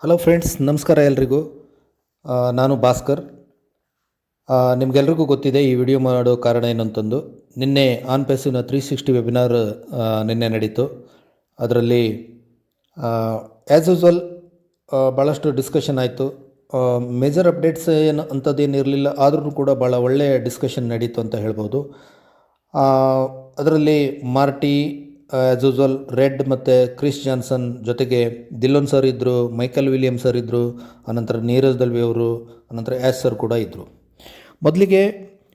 Hello friends, ನಮಸ್ಕಾರ ಎಲ್ರಿಗೂ. ನಾನು ಭಾಸ್ಕರ್. ನಿಮಗೆಲ್ರಿಗೂ ಗೊತ್ತಿದೆ ಈ ವಿಡಿಯೋ ಮಾಡೋ ಕಾರಣ ಏನಂತಂದು. ನಿನ್ನೆ ಆನ್ ಪ್ಯಾಸಿವ್ನ 360 ವೆಬಿನಾರ್ ನಿನ್ನೆ ನಡೀತು. ಅದರಲ್ಲಿ ಆ್ಯಸ್ ಯೂಸ್ವಲ್ ಭಾಳಷ್ಟು ಡಿಸ್ಕಷನ್ ಆಯಿತು. ಮೇಜರ್ ಅಪ್ಡೇಟ್ಸ್ ಏನು ಅಂಥದ್ದೇನು ಇರಲಿಲ್ಲ, ಆದ್ರೂ ಕೂಡ ಭಾಳ ಒಳ್ಳೆಯ ಡಿಸ್ಕಷನ್ ನಡೀತು ಅಂತ ಹೇಳ್ಬೋದು. ಅದರಲ್ಲಿ ಮಾರ್ಟಿ ಆ್ಯಸ್ ಯೂಸ್ವಲ್ ರೆಡ್ ಮತ್ತು ಕ್ರಿಸ್ ಜಾನ್ಸನ್ ಜೊತೆಗೆ ದಿಲ್ಲೋನ್ ಸರ್ ಇದ್ದರು, ಮೈಕಲ್ ವಿಲಿಯಮ್ಸ್ ಸರ್ ಇದ್ದರು, ಅನಂತರ ನೀರಜ್ ದಲ್ವಿ ಅವರು, ಅನಂತರ ಆ್ಯಸ್ ಸರ್ ಕೂಡ ಇದ್ದರು. ಮೊದಲಿಗೆ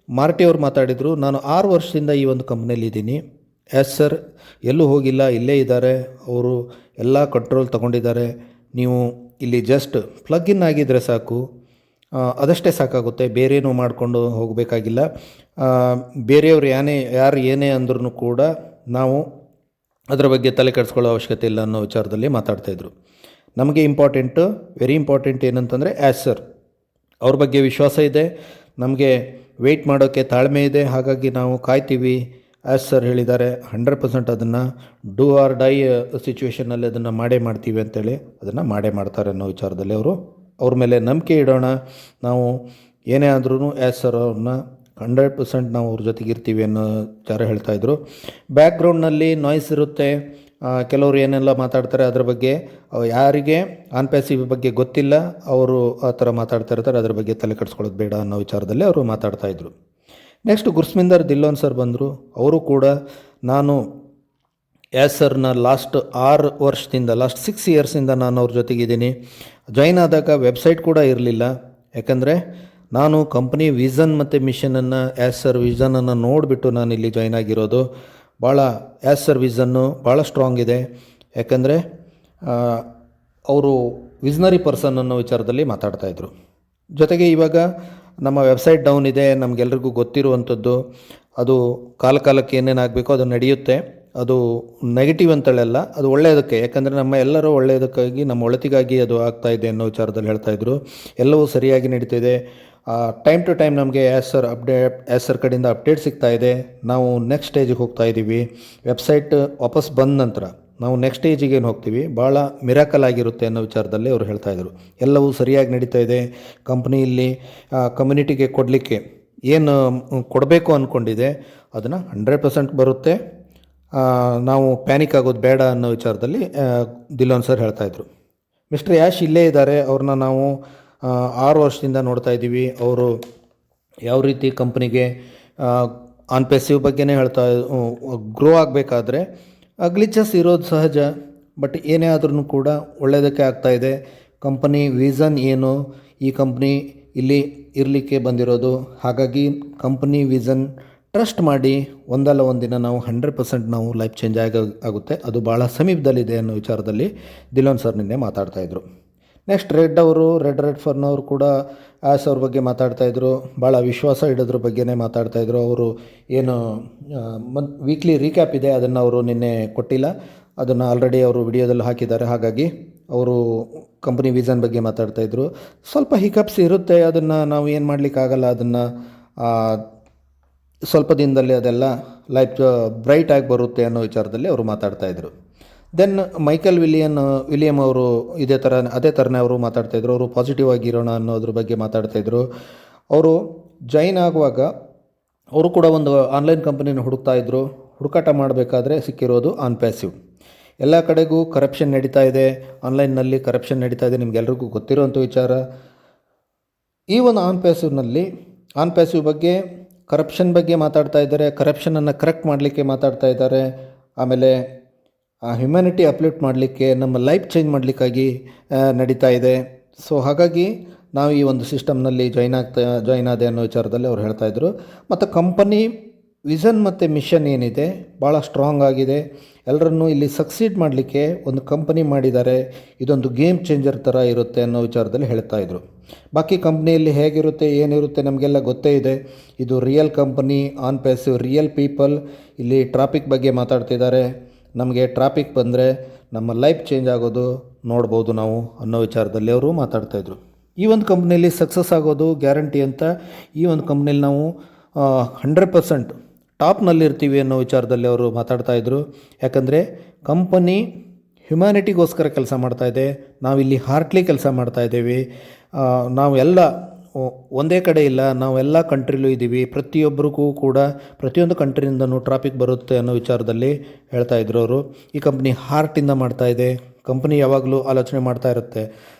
ಮಾರ್ಟಿ ಅವರು ಮಾತಾಡಿದರು. ನಾನು 6 ವರ್ಷದಿಂದ ಈ ಒಂದು ಕಂಪ್ನಿಯಲ್ಲಿ ಇದ್ದೀನಿ. ಆ್ಯಸ್ ಸರ್ ಎಲ್ಲೂ ಹೋಗಿಲ್ಲ, ಇಲ್ಲೇ ಇದ್ದಾರೆ. ಅವರು ಎಲ್ಲ ಕಂಟ್ರೋಲ್ ತಗೊಂಡಿದ್ದಾರೆ. ನೀವು ಇಲ್ಲಿ ಜಸ್ಟ್ ಪ್ಲಗ್ ಇನ್ ಆಗಿದ್ದರೆ ಸಾಕು, ಅದಷ್ಟೇ ಸಾಕಾಗುತ್ತೆ. ಬೇರೇನೂ ಮಾಡಿಕೊಂಡು ಹೋಗಬೇಕಾಗಿಲ್ಲ. ಬೇರೆಯವರು ಯಾರು ಏನೇ ಅಂದ್ರೂ ಕೂಡ ನಾವು ಅದರ ಬಗ್ಗೆ ತಲೆ ಕೆಡಿಸ್ಕೊಳ್ಳೋ ಅವಶ್ಯಕತೆ ಇಲ್ಲ ಅನ್ನೋ ವಿಚಾರದಲ್ಲಿ ಮಾತಾಡ್ತಾಯಿದ್ರು. ನಮಗೆ ವೆರಿ ಇಂಪಾರ್ಟೆಂಟ್ ಏನಂತಂದರೆ ಆ್ಯಸ್ ಸರ್ ಅವ್ರ ಬಗ್ಗೆ ವಿಶ್ವಾಸ ಇದೆ, ನಮಗೆ ವೆಯ್ಟ್ ಮಾಡೋಕ್ಕೆ ತಾಳ್ಮೆ ಇದೆ. ಹಾಗಾಗಿ ನಾವು ಕಾಯ್ತೀವಿ. ಆ್ಯಸ್ ಸರ್ ಹೇಳಿದ್ದಾರೆ 100% ಅದನ್ನು ಡೂ ಆರ್ ಡೈ ಸಿಚುವೇಷನಲ್ಲಿ ಅದನ್ನು ಮಾಡೇ ಮಾಡ್ತೀವಿ ಅಂತೇಳಿ ಅದನ್ನು ಮಾಡೇ ಮಾಡ್ತಾರೆ ಅನ್ನೋ ವಿಚಾರದಲ್ಲಿ ಅವ್ರ ಮೇಲೆ ನಂಬಿಕೆ ಇಡೋಣ. ನಾವು ಏನೇ ಆದ್ರೂ ಆ್ಯಸ್ ಸರ್ ಅವ್ರನ್ನ 100% ನಾವು ಅವ್ರ ಜೊತೆಗೆ ಇರ್ತೀವಿ ಅನ್ನೋ ವಿಚಾರ ಹೇಳ್ತಾಯಿದ್ರು. ಬ್ಯಾಕ್ಗ್ರೌಂಡ್ನಲ್ಲಿ ನಾಯ್ಸ್ ಇರುತ್ತೆ, ಕೆಲವರು ಏನೆಲ್ಲ ಮಾತಾಡ್ತಾರೆ ಅದ್ರ ಬಗ್ಗೆ. ಯಾರಿಗೆ ಆನ್ ಪ್ಯಾಸಿವ್ ಬಗ್ಗೆ ಗೊತ್ತಿಲ್ಲ ಅವರು ಆ ಥರ ಮಾತಾಡ್ತಾ ಇರ್ತಾರೆ, ಅದ್ರ ಬಗ್ಗೆ ತಲೆ ಕೆಡಿಸ್ಕೊಳ್ಳೋದು ಬೇಡ ಅನ್ನೋ ವಿಚಾರದಲ್ಲಿ ಅವರು ಮಾತಾಡ್ತಾಯಿದ್ರು. ನೆಕ್ಸ್ಟ್ ಗುರ್ಸ್ಮಿಂದರ್ ದಿಲ್ಲೋನ್ ಸರ್ ಬಂದರು. ಅವರು ಕೂಡ ನಾನು ಆ್ಯಸ್ ಸರ್ನ ಲಾಸ್ಟ್ 6 ಇಯರ್ಸಿಂದ ನಾನು ಅವ್ರ ಜೊತೆಗಿದ್ದೀನಿ. ಜಾಯ್ನ್ ಆದಾಗ ವೆಬ್ಸೈಟ್ ಕೂಡ ಇರಲಿಲ್ಲ, ಯಾಕಂದರೆ ನಾನು ಕಂಪ್ನಿ ವಿಷನ್ ಮತ್ತು ಮಿಷನನ್ನು ಆ್ಯಸ್ ಸರ್ ವಿಷನನ್ನು ನೋಡಿಬಿಟ್ಟು ನಾನು ಇಲ್ಲಿ ಜಾಯ್ನ್ ಆಗಿರೋದು. ಆ್ಯಸ್ ಸರ್ ವಿಷನ್ನು ಭಾಳ ಸ್ಟ್ರಾಂಗ್ ಇದೆ, ಯಾಕಂದರೆ ಅವರು ವಿಷನರಿ ಪರ್ಸನ್ ಅನ್ನೋ ವಿಚಾರದಲ್ಲಿ ಮಾತಾಡ್ತಾಯಿದ್ರು. ಜೊತೆಗೆ ಇವಾಗ ನಮ್ಮ ವೆಬ್ಸೈಟ್ ಡೌನ್ ಇದೆ, ನಮಗೆಲ್ರಿಗೂ ಗೊತ್ತಿರುವಂಥದ್ದು. ಅದು ಕಾಲಕ್ಕೆ ಏನೇನಾಗಬೇಕೋ ಅದು ನಡೆಯುತ್ತೆ. ಅದು ನೆಗೆಟಿವ್ ಅಂತೇಳಲ್ಲ, ಅದು ಒಳ್ಳೆಯದಕ್ಕೆ, ಯಾಕಂದರೆ ನಮ್ಮ ಎಲ್ಲರೂ ಒಳ್ಳೆಯದಕ್ಕಾಗಿ, ನಮ್ಮ ಒಳಿತಿಗಾಗಿ ಅದು ಆಗ್ತಾಯಿದೆ ಅನ್ನೋ ವಿಚಾರದಲ್ಲಿ ಹೇಳ್ತಾಯಿದ್ರು. ಎಲ್ಲವೂ ಸರಿಯಾಗಿ ನಡೀತಿದೆ. ಟೈಮ್ ಟು ಟೈಮ್ ನಮಗೆ ಆ್ಯಸ್ ಸರ್ ಕಡೆಯಿಂದ ಅಪ್ಡೇಟ್ ಸಿಗ್ತಾಯಿದೆ. ನಾವು ನೆಕ್ಸ್ಟ್ ಸ್ಟೇಜಿಗೆ ಹೋಗ್ತಾ ಇದ್ದೀವಿ. ವೆಬ್ಸೈಟ್ ವಾಪಸ್ ಬಂದ ನಂತರ ನಾವು ನೆಕ್ಸ್ಟ್ ಸ್ಟೇಜಿಗೆ ಏನು ಹೋಗ್ತೀವಿ, ಭಾಳ ಮಿರಾಕಲ್ ಆಗಿರುತ್ತೆ ಅನ್ನೋ ವಿಚಾರದಲ್ಲಿ ಅವರು ಹೇಳ್ತಾಯಿದ್ರು. ಎಲ್ಲವೂ ಸರಿಯಾಗಿ ನಡೀತಾ ಇದೆ. ಕಂಪ್ನಿಯಲ್ಲಿ ಕಮ್ಯುನಿಟಿಗೆ ಕೊಡಲಿಕ್ಕೆ ಏನು ಕೊಡಬೇಕು ಅಂದ್ಕೊಂಡಿದೆ ಅದನ್ನು 100% ಬರುತ್ತೆ. ನಾವು ಪ್ಯಾನಿಕ್ ಆಗೋದು ಬೇಡ ಅನ್ನೋ ವಿಚಾರದಲ್ಲಿ ದಿಲ್ಲೋನ್ ಸರ್ ಹೇಳ್ತಾಯಿದ್ರು. ಮಿಸ್ಟರ್ ಯಾಶ್ ಇಲ್ಲೇ ಇದ್ದಾರೆ. ಅವ್ರನ್ನ ನಾವು 6 ವರ್ಷದಿಂದ ನೋಡ್ತಾ ಇದ್ದೀವಿ. ಅವರು ಯಾವ ರೀತಿ ಕಂಪ್ನಿಗೆ ಆನ್ ಪ್ಯಾಸಿವ್ ಬಗ್ಗೆನೇ ಗ್ರೋ ಆಗಬೇಕಾದ್ರೆ ಗ್ಲಿಚಸ್ ಇರೋದು ಸಹಜ, ಬಟ್ ಏನೇ ಆದ್ರೂ ಕೂಡ ಒಳ್ಳೆಯದಕ್ಕೆ ಆಗ್ತಾಯಿದೆ. ಕಂಪನಿ ವಿಷನ್ ಏನು, ಈ ಕಂಪ್ನಿ ಇಲ್ಲಿ ಇರಲಿಕ್ಕೆ ಬಂದಿರೋದು. ಹಾಗಾಗಿ ಕಂಪ್ನಿ ವಿಷನ್ ಟ್ರಸ್ಟ್ ಮಾಡಿ ಒಂದಲ್ಲ ಒಂದಿನ ನಾವು 100% ನಾವು ಲೈಫ್ ಚೇಂಜ್ ಆಗುತ್ತೆ. ಅದು ಭಾಳ ಸಮೀಪದಲ್ಲಿದೆ ಅನ್ನೋ ವಿಚಾರದಲ್ಲಿ ದಿಲ್ಲೋನ್ ಸರ್ ನಿನ್ನೆ ಮಾತಾಡ್ತಾಯಿದ್ರು. ನೆಕ್ಸ್ಟ್ ರೆಡ್ ಫರ್ನ್ ಅವರು ಕೂಡ ಆ್ಯಸ್ ಅವ್ರ ಬಗ್ಗೆ ಮಾತಾಡ್ತಾಯಿದ್ರು. ಭಾಳ ವಿಶ್ವಾಸ ಇಡೋದ್ರ ಬಗ್ಗೆನೇ ಮಾತಾಡ್ತಾಯಿದ್ರು. ಅವರು ಏನು ವೀಕ್ಲಿ ರೀಕ್ಯಾಪ್ ಇದೆ, ಅದನ್ನು ಅವರು ನಿನ್ನೆ ಕೊಟ್ಟಿಲ್ಲ, ಅದನ್ನು ಆಲ್ರೆಡಿ ಅವರು ವಿಡಿಯೋದಲ್ಲಿ ಹಾಕಿದ್ದಾರೆ. ಹಾಗಾಗಿ ಅವರು ಕಂಪ್ನಿ ವಿಷನ್ ಬಗ್ಗೆ ಮಾತಾಡ್ತಾಯಿದ್ರು. ಸ್ವಲ್ಪ ಹಿಕಪ್ಸ್ ಇರುತ್ತೆ, ಅದನ್ನು ನಾವು ಏನು ಮಾಡಲಿಕ್ಕಾಗಲ್ಲ. ಅದನ್ನು ಸ್ವಲ್ಪ ದಿನದಲ್ಲಿ ಅದೆಲ್ಲ ಲೈಫ್ ಬ್ರೈಟ್ ಆಗಿ ಬರುತ್ತೆ ಅನ್ನೋ ವಿಚಾರದಲ್ಲಿ ಅವರು ಮಾತಾಡ್ತಾಯಿದ್ರು. ದೆನ್ ಮೈಕಲ್ ವಿಲಿಯಮ್ ಅವರು ಅದೇ ಥರನೇ ಅವರು ಮಾತಾಡ್ತಾಯಿದ್ರು. ಅವರು ಪಾಸಿಟಿವ್ ಆಗಿರೋಣ ಅನ್ನೋದ್ರ ಬಗ್ಗೆ ಮಾತಾಡ್ತಾಯಿದ್ರು. ಅವರು ಜಾಯ್ನ್ ಆಗುವಾಗ ಅವರು ಕೂಡ ಒಂದು ಆನ್ಲೈನ್ ಕಂಪನಿನ ಹುಡುಕಾಟ ಮಾಡಬೇಕಾದ್ರೆ ಸಿಕ್ಕಿರೋದು ಆನ್ ಪ್ಯಾಸಿವ್. ಎಲ್ಲ ಕಡೆಗೂ ಕರಪ್ಷನ್ ನಡೀತಾ ಇದೆ, ಆನ್ಲೈನ್ನಲ್ಲಿ ಕರಪ್ಷನ್ ನಡೀತಾ ಇದೆ, ನಿಮಗೆಲ್ರಿಗೂ ಗೊತ್ತಿರೋಂಥ ವಿಚಾರ. ಈ ಒಂದು ಆನ್ ಪ್ಯಾಸಿವ್ ಬಗ್ಗೆ ಕರಪ್ಷನ್ ಬಗ್ಗೆ ಮಾತಾಡ್ತಾ ಇದ್ದಾರೆ. ಕರಪ್ಷನನ್ನು ಕರೆಕ್ಟ್ ಮಾಡಲಿಕ್ಕೆ ಮಾತಾಡ್ತಾ ಇದ್ದಾರೆ. ಆಮೇಲೆ ಹ್ಯುಮ್ಯಾನಿಟಿ ಅಪ್ಲಿಫ್ಟ್ ಮಾಡಲಿಕ್ಕೆ, ನಮ್ಮ ಲೈಫ್ ಚೇಂಜ್ ಮಾಡಲಿಕ್ಕಾಗಿ ನಡೀತಾ ಇದೆ. ಸೊ ಹಾಗಾಗಿ ನಾವು ಈ ಒಂದು ಸಿಸ್ಟಮ್ನಲ್ಲಿ ಜಾಯ್ನ್ ಆದೆ ಅನ್ನೋ ವಿಚಾರದಲ್ಲಿ ಅವ್ರು ಹೇಳ್ತಾಯಿದ್ರು. ಮತ್ತು ಕಂಪನಿ ವಿಷನ್ ಮತ್ತು ಮಿಷನ್ ಏನಿದೆ ಭಾಳ ಸ್ಟ್ರಾಂಗ್ ಆಗಿದೆ. ಎಲ್ಲರನ್ನೂ ಇಲ್ಲಿ ಸಕ್ಸೀಡ್ ಮಾಡಲಿಕ್ಕೆ ಒಂದು ಕಂಪನಿ ಮಾಡಿದ್ದಾರೆ. ಇದೊಂದು ಗೇಮ್ ಚೇಂಜರ್ ಥರ ಇರುತ್ತೆ ಅನ್ನೋ ವಿಚಾರದಲ್ಲಿ ಹೇಳ್ತಾಯಿದ್ರು. ಬಾಕಿ ಕಂಪ್ನಿಯಲ್ಲಿ ಹೇಗಿರುತ್ತೆ ಏನಿರುತ್ತೆ ನಮಗೆಲ್ಲ ಗೊತ್ತೇ ಇದೆ. ಇದು real company, on passive real people. ಇಲ್ಲಿ ಟ್ರಾಫಿಕ್ ಬಗ್ಗೆ ಮಾತಾಡ್ತಿದ್ದಾರೆ. ನಮಗೆ ಟ್ರಾಫಿಕ್ ಬಂದರೆ ನಮ್ಮ ಲೈಫ್ ಚೇಂಜ್ ಆಗೋದು ನೋಡ್ಬೋದು ನಾವು ಅನ್ನೋ ವಿಚಾರದಲ್ಲಿ ಅವರು ಮಾತಾಡ್ತಾಯಿದ್ರು. ಈ ಒಂದು ಕಂಪ್ನಿಯಲ್ಲಿ ಸಕ್ಸಸ್ ಆಗೋದು ಗ್ಯಾರಂಟಿ ಅಂತ. ಈ ಒಂದು ಕಂಪ್ನಿಯಲ್ಲಿ ನಾವು 100% ಟಾಪ್ನಲ್ಲಿರ್ತೀವಿ ಅನ್ನೋ ವಿಚಾರದಲ್ಲಿ ಅವರು ಮಾತಾಡ್ತಾಯಿದ್ರು. ಯಾಕಂದರೆ ಕಂಪನಿ ಹ್ಯುಮ್ಯಾನಿಟಿಗೋಸ್ಕರ ಕೆಲಸ ಮಾಡ್ತಾಯಿದೆ. ನಾವಿಲ್ಲಿ ಹಾರ್ಟ್ಲಿ ಕೆಲಸ ಮಾಡ್ತಾಯಿದ್ದೀವಿ. ನಾವೆಲ್ಲ ಒಂದೇ ಕಡೆ ಇಲ್ಲ, ನಾವೆಲ್ಲ ಕಂಟ್ರಿಲೂ ಇದ್ದೀವಿ. ಪ್ರತಿಯೊಬ್ಬರಿಗೂ ಕೂಡ ಪ್ರತಿಯೊಂದು ಕಂಟ್ರಿಯಿಂದನೂ ಟ್ರಾಫಿಕ್ ಬರುತ್ತೆ ಅನ್ನೋ ವಿಚಾರದಲ್ಲಿ ಹೇಳ್ತಾಯಿದ್ರು ಅವರು. ಈ ಕಂಪ್ನಿ ಹಾರ್ಟಿಂದ ಮಾಡ್ತಾಯಿದೆ. ಕಂಪ್ನಿ ಯಾವಾಗಲೂ ಆಲೋಚನೆ ಮಾಡ್ತಾ ಇರುತ್ತೆ,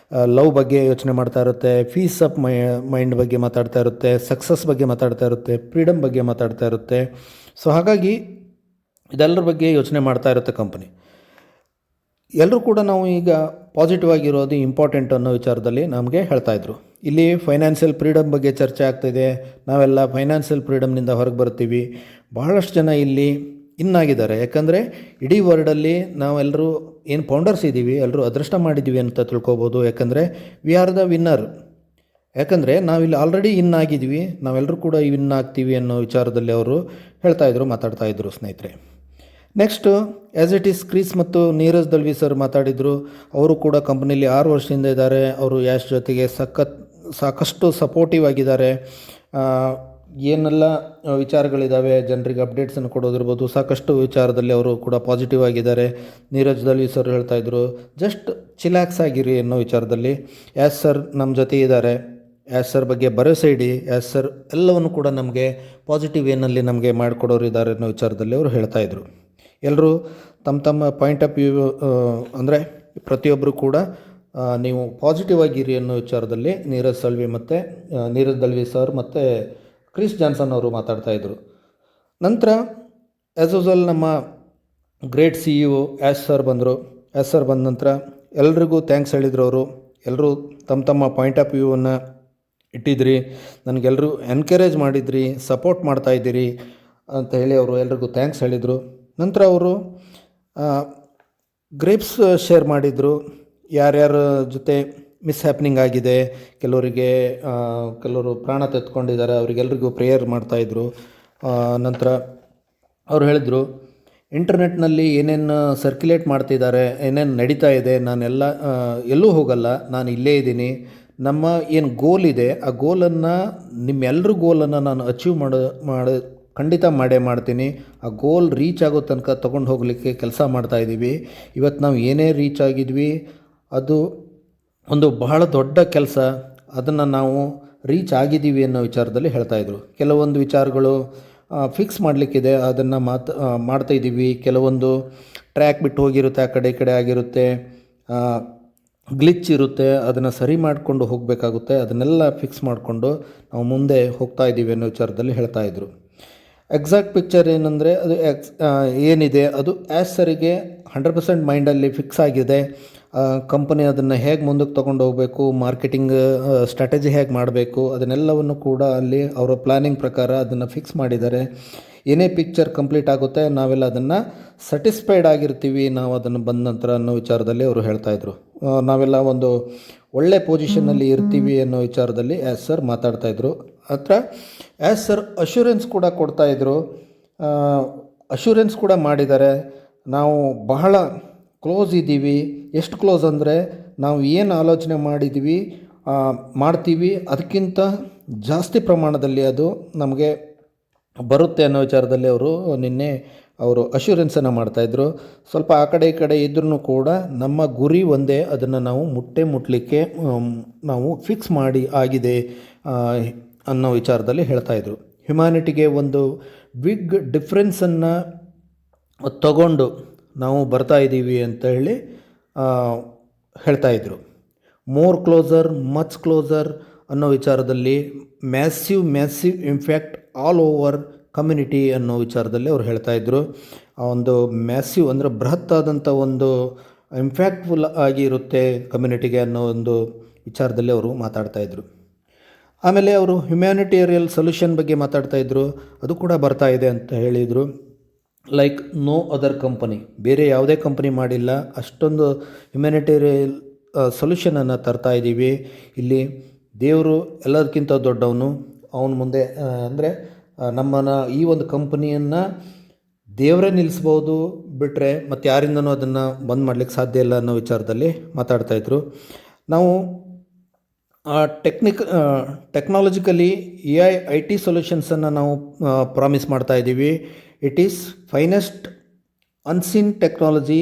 ಲವ್ ಬಗ್ಗೆ ಯೋಚನೆ ಮಾಡ್ತಾ ಇರುತ್ತೆ, ಪೀಸ್ ಆಫ್ ಮೈಂಡ್ ಬಗ್ಗೆ ಮಾತಾಡ್ತಾ ಇರುತ್ತೆ, ಸಕ್ಸಸ್ ಬಗ್ಗೆ ಮಾತಾಡ್ತಾ ಇರುತ್ತೆ, ಫ್ರೀಡಮ್ ಬಗ್ಗೆ ಮಾತಾಡ್ತಾ ಇರುತ್ತೆ. ಸೊ ಹಾಗಾಗಿ ಇದೆಲ್ಲರ ಬಗ್ಗೆ ಯೋಚನೆ ಮಾಡ್ತಾ ಇರುತ್ತೆ ಕಂಪ್ನಿ. ಎಲ್ಲರೂ ಕೂಡ ನಾವು ಈಗ ಪಾಸಿಟಿವ್ ಆಗಿರೋದು ಇಂಪಾರ್ಟೆಂಟ್ ಅನ್ನೋ ವಿಚಾರದಲ್ಲಿ ನಮಗೆ ಹೇಳ್ತಾಯಿದ್ರು. ಇಲ್ಲಿ ಫೈನಾನ್ಷಿಯಲ್ ಫ್ರೀಡಮ್ ಬಗ್ಗೆ ಚರ್ಚೆ ಆಗ್ತಾಯಿದೆ. ನಾವೆಲ್ಲ ಫೈನಾನ್ಷಿಯಲ್ ಫ್ರೀಡಮ್ನಿಂದ ಹೊರಗೆ ಬರ್ತೀವಿ. ಬಹಳಷ್ಟು ಜನ ಇಲ್ಲಿ ಇನ್ನಾಗಿದ್ದಾರೆ. ಯಾಕಂದರೆ ಇಡೀ ವರ್ಲ್ಡಲ್ಲಿ ನಾವೆಲ್ಲರೂ ಏನು ಫೌಂಡರ್ಸ್ ಇದ್ದೀವಿ, ಎಲ್ಲರೂ ಅದೃಷ್ಟ ಮಾಡಿದ್ದೀವಿ ಅಂತ ತಿಳ್ಕೊಬೋದು. ಯಾಕಂದರೆ ವಿ ಆರ್ ದ ವಿನ್ನರ್. ಯಾಕಂದರೆ ನಾವಿಲ್ಲಿ ಆಲ್ರೆಡಿ ಆಗಿದ್ದೀವಿ, ನಾವೆಲ್ಲರೂ ಕೂಡ ವಿನ್ ಆಗ್ತೀವಿ ಅನ್ನೋ ವಿಚಾರದಲ್ಲಿ ಅವರು ಹೇಳ್ತಾಯಿದ್ರು, ಮಾತಾಡ್ತಾಯಿದ್ರು ಸ್ನೇಹಿತರೆ. Next as it is Chris ಮತ್ತು ನೀರಜ್ ದಳ್ವಿ ಸರ್ ಮಾತಾಡಿದರು. ಅವರು ಕೂಡ ಕಂಪ್ನಿಲಿ 6 ವರ್ಷದಿಂದ ಇದ್ದಾರೆ. ಅವರು ಯಾಶ್ ಜೊತೆಗೆ ಸಾಕಷ್ಟು ಸಪೋರ್ಟಿವ್ ಆಗಿದ್ದಾರೆ. ಏನೆಲ್ಲ ವಿಚಾರಗಳಿದ್ದಾವೆ, ಜನರಿಗೆ ಅಪ್ಡೇಟ್ಸನ್ನು ಕೊಡೋದಿರ್ಬೋದು, ಸಾಕಷ್ಟು ವಿಚಾರದಲ್ಲಿ ಅವರು ಕೂಡ ಪಾಸಿಟಿವ್ ಆಗಿದ್ದಾರೆ. ನೀರಜ್ ದಳ್ವಿ ಸರ್ ಹೇಳ್ತಾಯಿದ್ರು, ಜಸ್ಟ್ ಚಿಲ್ಯಾಕ್ಸ್ ಆಗಿರಿ ಅನ್ನೋ ವಿಚಾರದಲ್ಲಿ. ಯಾಸ್ ಸರ್ ನಮ್ಮ ಜೊತೆ ಇದ್ದಾರೆ, ಯಾಸ್ ಸರ್ ಬಗ್ಗೆ ಭರವಸೆ ಇಡಿ, ಯಾಸ್ ಸರ್ ಎಲ್ಲವನ್ನು ಕೂಡ ನಮಗೆ ಪಾಸಿಟಿವ್ ವೇನಲ್ಲಿ ನಮಗೆ ಮಾಡಿಕೊಡೋರು ಇದ್ದಾರೆ ಅನ್ನೋ ವಿಚಾರದಲ್ಲಿ ಅವರು ಹೇಳ್ತಾಯಿದ್ರು. ಎಲ್ಲರೂ ತಮ್ಮ ತಮ್ಮ ಪಾಯಿಂಟ್ ಆಫ್ ವ್ಯೂ ಅಂದರೆ ಪ್ರತಿಯೊಬ್ಬರು ಕೂಡ ನೀವು ಪಾಸಿಟಿವ್ ಆಗಿರಿ ಅನ್ನೋ ವಿಚಾರದಲ್ಲಿ ನೀರಜ್ ದಳ್ವಿ ಸರ್ ಮತ್ತು ಕ್ರಿಸ್ ಜಾನ್ಸನ್ ಅವರು ಮಾತಾಡ್ತಾಯಿದ್ರು. ನಂತರ ಆ್ಯಸ್ ಯೂಸ್ವಲ್ ನಮ್ಮ ಗ್ರೇಟ್ CEO ಯಾಶ್ ಸರ್ ಬಂದರು. ಯಾಶ್ ಸರ್ ಬಂದ ನಂತರ ಎಲ್ರಿಗೂ ಥ್ಯಾಂಕ್ಸ್ ಹೇಳಿದರು. ಅವರು ಎಲ್ಲರೂ ತಮ್ಮ ತಮ್ಮ ಪಾಯಿಂಟ್ ಆಫ್ ವ್ಯೂವನ್ನು ಇಟ್ಟಿದ್ರಿ, ನನಗೆಲ್ಲರೂ ಎನ್ಕರೇಜ್ ಮಾಡಿದ್ರಿ, ಸಪೋರ್ಟ್ ಮಾಡ್ತಾಯಿದ್ದೀರಿ ಅಂತ ಹೇಳಿ ಅವರು ಎಲ್ರಿಗೂ ಥ್ಯಾಂಕ್ಸ್ ಹೇಳಿದರು. ನಂತರ ಅವರು ಗ್ರೇಪ್ಸ್ ಶೇರ್ ಮಾಡಿದರು, ಯಾರ್ಯಾರ ಜೊತೆ ಮಿಸ್ಹ್ಯಾಪ್ನಿಂಗ್ ಆಗಿದೆ, ಕೆಲವರು ಪ್ರಾಣ ತೆಗೆದುಕೊಂಡಿದ್ದಾರೆ, ಅವರಿಗೆಲ್ರಿಗೂ ಪ್ರೇಯರ್ ಮಾಡ್ತಾಯಿದ್ರು. ನಂತರ ಅವರು ಹೇಳಿದರು, ಇಂಟರ್ನೆಟ್ನಲ್ಲಿ ಏನೇನು ಸರ್ಕ್ಯುಲೇಟ್ ಮಾಡ್ತಿದ್ದಾರೆ, ಏನೇನು ನಡೀತಾ ಇದೆ, ನಾನೆಲ್ಲ ಎಲ್ಲೂ ಹೋಗಲ್ಲ, ನಾನು ಇಲ್ಲೇ ಇದ್ದೀನಿ. ನಮ್ಮ ಏನು ಗೋಲ್ ಇದೆ, ಆ ಗೋಲನ್ನು ನಿಮ್ಮೆಲ್ಲರ ಗೋಲನ್ನು ನಾನು ಅಚೀವ್ ಖಂಡಿತ ಮಾಡ್ತೀನಿ. ಆ ಗೋಲ್ ರೀಚ್ ಆಗೋ ತನಕ ತೊಗೊಂಡು ಹೋಗಲಿಕ್ಕೆ ಕೆಲಸ ಮಾಡ್ತಾಯಿದ್ದೀವಿ. ಇವತ್ತು ನಾವು ಏನೇ ರೀಚ್ ಆಗಿದ್ವಿ, ಅದು ಒಂದು ಬಹಳ ದೊಡ್ಡ ಕೆಲಸ. ಅದನ್ನು ನಾವು ರೀಚ್ ಆಗಿದ್ದೀವಿ ಅನ್ನೋ ವಿಚಾರದಲ್ಲಿ ಹೇಳ್ತಾಯಿದ್ರು. ಕೆಲವೊಂದು ವಿಚಾರಗಳು ಫಿಕ್ಸ್ ಮಾಡಲಿಕ್ಕಿದೆ, ಅದನ್ನು ಮಾಡ್ತಾಯಿದ್ದೀವಿ. ಕೆಲವೊಂದು ಟ್ರ್ಯಾಕ್ ಬಿಟ್ಟು ಹೋಗಿರುತ್ತೆ, ಆ ಕಡೆ ಈ ಕಡೆ ಆಗಿರುತ್ತೆ, ಗ್ಲಿಚ್ ಇರುತ್ತೆ, ಅದನ್ನು ಸರಿ ಮಾಡಿಕೊಂಡು ಹೋಗಬೇಕಾಗುತ್ತೆ. ಅದನ್ನೆಲ್ಲ ಫಿಕ್ಸ್ ಮಾಡಿಕೊಂಡು ನಾವು ಮುಂದೆ ಹೋಗ್ತಾ ಇದ್ದೀವಿ ಅನ್ನೋ ವಿಚಾರದಲ್ಲಿ ಹೇಳ್ತಾಯಿದ್ರು. ಎಕ್ಸಾಕ್ಟ್ ಪಿಕ್ಚರ್ ಏನಂದರೆ ಅದು ಏನಿದೆ ಅದು ಆ್ಯಸ್ ಸರಿಗೆ 100% ಮೈಂಡಲ್ಲಿ ಫಿಕ್ಸ್ ಆಗಿದೆ. ಕಂಪನಿ ಅದನ್ನು ಹೇಗೆ ಮುಂದಕ್ಕೆ ತೊಗೊಂಡು ಹೋಗಬೇಕು, ಮಾರ್ಕೆಟಿಂಗ್ ಸ್ಟ್ರಾಟಜಿ ಹೇಗೆ ಮಾಡಬೇಕು, ಅದನ್ನೆಲ್ಲವನ್ನು ಕೂಡ ಅಲ್ಲಿ ಅವರ ಪ್ಲ್ಯಾನಿಂಗ್ ಪ್ರಕಾರ ಅದನ್ನು ಫಿಕ್ಸ್ ಮಾಡಿದ್ದಾರೆ. ಏನೇ ಪಿಕ್ಚರ್ ಕಂಪ್ಲೀಟ್ ಆಗುತ್ತೆ, ನಾವೆಲ್ಲ ಅದನ್ನು ಸ್ಯಾಟಿಸ್ಫೈಡ್ ಆಗಿರ್ತೀವಿ ನಾವು ಅದನ್ನು ಬಂದ ನಂತರ ಅನ್ನೋ ವಿಚಾರದಲ್ಲಿ ಅವರು ಹೇಳ್ತಾಯಿದ್ರು. ನಾವೆಲ್ಲ ಒಂದು ಒಳ್ಳೆ ಪೊಸಿಷನ್ನಲ್ಲಿ ಇರ್ತೀವಿ ಅನ್ನೋ ವಿಚಾರದಲ್ಲಿ ಆ್ಯಸ್ ಸರ್ ಮಾತಾಡ್ತಾಯಿದ್ರು. ಹತ್ರ ಆ್ಯಸ್ ಸರ್ ಅಶ್ಯೂರೆನ್ಸ್ ಕೂಡ ಕೊಡ್ತಾಯಿದ್ರು, ಅಶ್ಯೂರೆನ್ಸ್ ಕೂಡ ಮಾಡಿದ್ದಾರೆ. ನಾವು ಬಹಳ ಕ್ಲೋಸ್ ಇದ್ದೀವಿ. ಎಷ್ಟು ಕ್ಲೋಸ್ ಅಂದರೆ ನಾವು ಏನು ಆಲೋಚನೆ ಮಾಡ್ತೀವಿ ಅದಕ್ಕಿಂತ ಜಾಸ್ತಿ ಪ್ರಮಾಣದಲ್ಲಿ ಅದು ನಮಗೆ ಬರುತ್ತೆ ಅನ್ನೋ ವಿಚಾರದಲ್ಲಿ ಅವರು ಅಶ್ಯೂರೆನ್ಸನ್ನು ಮಾಡ್ತಾಯಿದ್ರು. ಸ್ವಲ್ಪ ಆ ಕಡೆ ಈ ಕಡೆ ಇದ್ರೂ ಕೂಡ ನಮ್ಮ ಗುರಿ ಒಂದೇ, ಅದನ್ನು ನಾವು ಮುಟ್ಟಲಿಕ್ಕೆ ನಾವು ಫಿಕ್ಸ್ ಆಗಿದೆ ಅನ್ನೋ ವಿಚಾರದಲ್ಲಿ ಹೇಳ್ತಾಯಿದ್ರು. ಹ್ಯುಮ್ಯಾನಿಟಿಗೆ ಒಂದು ಬಿಗ್ ಡಿಫ್ರೆನ್ಸನ್ನು ತಗೊಂಡು ನಾವು ಬರ್ತಾಯಿದ್ದೀವಿ ಅಂತ ಹೇಳಿ ಹೇಳ್ತಾಯಿದ್ರು. ಮೋರ್ ಕ್ಲೋಸರ್, ಮಚ್ ಕ್ಲೋಸರ್ ಅನ್ನೋ ವಿಚಾರದಲ್ಲಿ massive impact all over community ಅನ್ನೋ ವಿಚಾರದಲ್ಲಿ ಅವ್ರು ಹೇಳ್ತಾಯಿದ್ರು. ಒಂದು ಮ್ಯಾಸಿವ್ ಅಂದರೆ ಬೃಹತ್ತಾದಂಥ ಒಂದು ಇಂಪ್ಯಾಕ್ಟ್ಫುಲ್ ಆಗಿರುತ್ತೆ ಕಮ್ಯುನಿಟಿಗೆ ಅನ್ನೋ ಒಂದು ವಿಚಾರದಲ್ಲಿ ಅವರು ಮಾತಾಡ್ತಾಯಿದ್ರು. ಆಮೇಲೆ ಅವರು ಹ್ಯುಮ್ಯಾನಿಟೇರಿಯಲ್ ಸೊಲ್ಯೂಷನ್ ಬಗ್ಗೆ ಮಾತಾಡ್ತಾಯಿದ್ರು. ಅದು ಕೂಡ ಬರ್ತಾ ಇದೆ ಅಂತ ಹೇಳಿದರು. ಲೈಕ್ ನೋ ಅದರ್ ಕಂಪನಿ, ಬೇರೆ ಯಾವುದೇ ಕಂಪನಿ ಮಾಡಿಲ್ಲ ಅಷ್ಟೊಂದು ಹ್ಯುಮ್ಯಾನಿಟೇರಿಯಲ್ ಸೊಲ್ಯೂಷನನ್ನು ತರ್ತಾ ಇದ್ದೀವಿ. ಇಲ್ಲಿ ದೇವರು ಎಲ್ಲದಕ್ಕಿಂತ ದೊಡ್ಡವನು. ಅವನ ಮುಂದೆ ಅಂದರೆ ನಮ್ಮನ್ನು ಈ ಒಂದು ಕಂಪನಿಯನ್ನು ದೇವರೇ ನಿಲ್ಲಿಸ್ಬೋದು, ಬಿಟ್ಟರೆ ಮತ್ತು ಯಾರಿಂದನೂ ಅದನ್ನು ಬಂದ್ ಮಾಡಲಿಕ್ಕೆ ಸಾಧ್ಯ ಇಲ್ಲ ಅನ್ನೋ ವಿಚಾರದಲ್ಲಿ ಮಾತಾಡ್ತಾಯಿದ್ರು. ನಾವು ಟೆಕ್ನಾಲಜಿಕಲಿ AI ಸೊಲ್ಯೂಷನ್ಸನ್ನು ನಾವು ಪ್ರಾಮಿಸ್ ಮಾಡ್ತಾಯಿದ್ದೀವಿ. It is finest unseen technology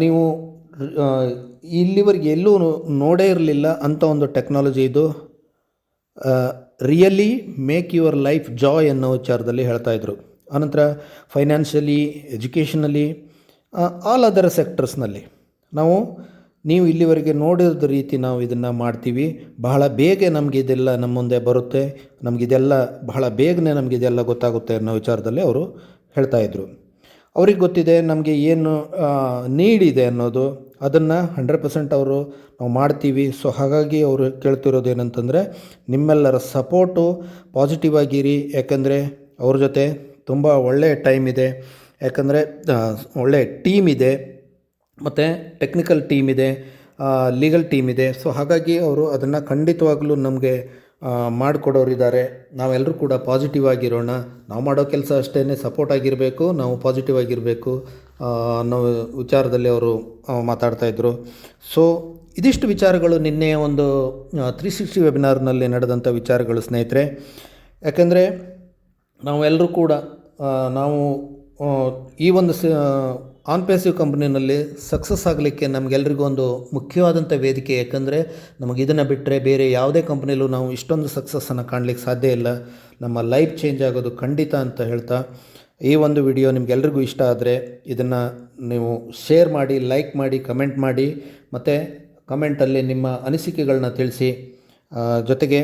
ನೀವು ಆ, ಇಲ್ಲಿವರೆಗೆ ಎಲ್ಲೂ ನೋಡೇ ಇರಲಿಲ್ಲ ಅಂಥ ಒಂದು ಟೆಕ್ನಾಲಜಿ ಇದು. Really make your life Joy ಅನ್ನೋ ವಿಚಾರದಲ್ಲಿ ಹೇಳ್ತಾ ಇದ್ರು. ಆನಂತರ ಫೈನಾನ್ಷಿಯಲಿ, ಎಜುಕೇಷನಲ್ಲಿ, ಆಲ್ ಅದರ್ ಸೆಕ್ಟರ್ಸ್ನಲ್ಲಿ ನೀವು ಇಲ್ಲಿವರೆಗೆ ನೋಡಿದ ರೀತಿ ನಾವು ಇದನ್ನು ಮಾಡ್ತೀವಿ. ಬಹಳ ಬೇಗ ನಮಗೆ ಇದೆಲ್ಲ ನಮ್ಮ ಮುಂದೆ ಬರುತ್ತೆ, ನಮಗಿದೆಲ್ಲ ಬಹಳ ಬೇಗನೆ ನಮಗಿದೆಲ್ಲ ಗೊತ್ತಾಗುತ್ತೆ ಅನ್ನೋ ವಿಚಾರದಲ್ಲಿ ಅವರು ಹೇಳ್ತಾಯಿದ್ರು. ಅವ್ರಿಗೆ ಗೊತ್ತಿದೆ ನಮಗೆ ಏನು ನೀಡಿದೆ ಅನ್ನೋದು, ಅದನ್ನು 100% ನಾವು ಮಾಡ್ತೀವಿ. ಸೊ ಹಾಗಾಗಿ ಅವರು ಕೇಳ್ತಿರೋದು ಏನಂತಂದರೆ ನಿಮ್ಮೆಲ್ಲರ ಸಪೋರ್ಟು, ಪಾಸಿಟಿವ್ ಆಗಿರಿ. ಯಾಕಂದರೆ ಅವ್ರ ಜೊತೆ ತುಂಬ ಒಳ್ಳೆಯ ಟೈಮ್ ಇದೆ, ಯಾಕಂದರೆ ಒಳ್ಳೆಯ ಟೀಮ್ ಇದೆ, ಮತ್ತು ಟೆಕ್ನಿಕಲ್ ಟೀಮ್ ಇದೆ, ಲೀಗಲ್ ಟೀಮ್ ಇದೆ. ಸೊ ಹಾಗಾಗಿ ಅವರು ಅದನ್ನು ಖಂಡಿತವಾಗಲೂ ನಮಗೆ ಮಾಡಿಕೊಡೋರಿದ್ದಾರೆ. ನಾವೆಲ್ಲರೂ ಕೂಡ ಪಾಸಿಟಿವ್ ಆಗಿರೋಣ. ನಾವು ಮಾಡೋ ಕೆಲಸ ಅಷ್ಟೇ ಸಪೋರ್ಟ್ ಆಗಿರಬೇಕು, ನಾವು ಪಾಸಿಟಿವ್ ಆಗಿರಬೇಕು ಅನ್ನೋ ವಿಚಾರದಲ್ಲಿ ಅವರು ಮಾತಾಡ್ತಾಯಿದ್ರು. ಸೊ ಇದಿಷ್ಟು ವಿಚಾರಗಳು ನಿನ್ನೆ ಒಂದು 360 ವೆಬಿನಾರ್ನಲ್ಲಿ ನಡೆದಂಥ ವಿಚಾರಗಳು ಸ್ನೇಹಿತರೆ. ಯಾಕೆಂದರೆ ನಾವೆಲ್ಲರೂ ಕೂಡ ನಾವು ಈ ಒಂದು ಆನ್ ಪೇಸಿವ್ ಕಂಪ್ನಿನಲ್ಲಿ ಸಕ್ಸಸ್ ಆಗಲಿಕ್ಕೆ ನಮಗೆಲ್ರಿಗೂ ಒಂದು ಮುಖ್ಯವಾದಂಥ ವೇದಿಕೆ. ಯಾಕಂದರೆ ನಮಗೆ ಇದನ್ನು ಬಿಟ್ಟರೆ ಬೇರೆ ಯಾವುದೇ ಕಂಪ್ನಿಲೂ ನಾವು ಇಷ್ಟೊಂದು ಸಕ್ಸಸ್ಸನ್ನು ಕಾಣಲಿಕ್ಕೆ ಸಾಧ್ಯ ಇಲ್ಲ. ನಮ್ಮ ಲೈಫ್ ಚೇಂಜ್ ಆಗೋದು ಖಂಡಿತ ಅಂತ ಹೇಳ್ತಾ, ಈ ಒಂದು ವಿಡಿಯೋ ನಿಮಗೆಲ್ರಿಗೂ ಇಷ್ಟ ಆದರೆ ಇದನ್ನು ನೀವು ಶೇರ್ ಮಾಡಿ, ಲೈಕ್ ಮಾಡಿ, ಕಮೆಂಟ್ ಮಾಡಿ, ಮತ್ತು ಕಮೆಂಟಲ್ಲಿ ನಿಮ್ಮ ಅನಿಸಿಕೆಗಳನ್ನ ತಿಳಿಸಿ. ಜೊತೆಗೆ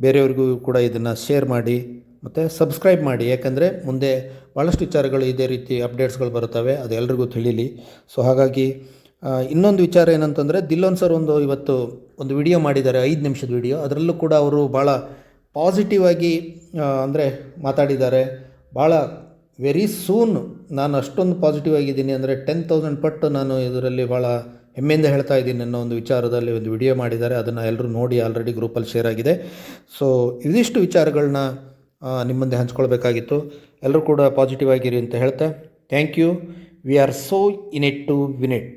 ಬೇರೆಯವ್ರಿಗೂ ಕೂಡ ಇದನ್ನು ಶೇರ್ ಮಾಡಿ ಮತ್ತು ಸಬ್ಸ್ಕ್ರೈಬ್ ಮಾಡಿ. ಯಾಕಂದರೆ ಮುಂದೆ ಭಾಳಷ್ಟು ವಿಚಾರಗಳು ಇದೇ ರೀತಿ ಅಪ್ಡೇಟ್ಸ್ಗಳು ಬರ್ತವೆ, ಅದು ಎಲ್ರಿಗೂ ತಿಳಿಲಿ. ಸೊ ಹಾಗಾಗಿ ಇನ್ನೊಂದು ವಿಚಾರ ಏನಂತಂದರೆ, ದಿಲ್ಲೋನ್ ಸರ್ ಇವತ್ತು ಒಂದು ವಿಡಿಯೋ ಮಾಡಿದ್ದಾರೆ, 5 ನಿಮಿಷದ ವಿಡಿಯೋ. ಅದರಲ್ಲೂ ಕೂಡ ಅವರು ಭಾಳ ಪಾಸಿಟಿವ್ ಆಗಿ ಅಂದರೆ ಮಾತಾಡಿದ್ದಾರೆ. ಭಾಳ ವೆರಿ ಸೂನ್ ನಾನು ಅಷ್ಟೊಂದು ಪಾಸಿಟಿವ್ ಆಗಿದ್ದೀನಿ ಅಂದರೆ 10,000 ಪಟ್ಟು ನಾನು ಇದರಲ್ಲಿ ಭಾಳ ಹೆಮ್ಮೆಯಿಂದ ಹೇಳ್ತಾ ಇದ್ದೀನಿ ಅನ್ನೋ ಒಂದು ವಿಚಾರದಲ್ಲಿ ಒಂದು ವಿಡಿಯೋ ಮಾಡಿದ್ದಾರೆ. ಅದನ್ನು ಎಲ್ಲರೂ ನೋಡಿ, ಆಲ್ರೆಡಿ ಗ್ರೂಪಲ್ಲಿ ಶೇರ್ ಆಗಿದೆ. ಸೊ ಇದಿಷ್ಟು ವಿಚಾರಗಳನ್ನ ನಿಮ್ಮ ಮುಂದೆ ಹಂಚ್ಕೊಳ್ಬೇಕಾಗಿತ್ತು. ಎಲ್ಲರೂ ಕೂಡ ಪಾಸಿಟಿವ್ ಆಗಿರಿ ಅಂತ ಹೇಳ್ತಾ, thank you. We are so in it to win it.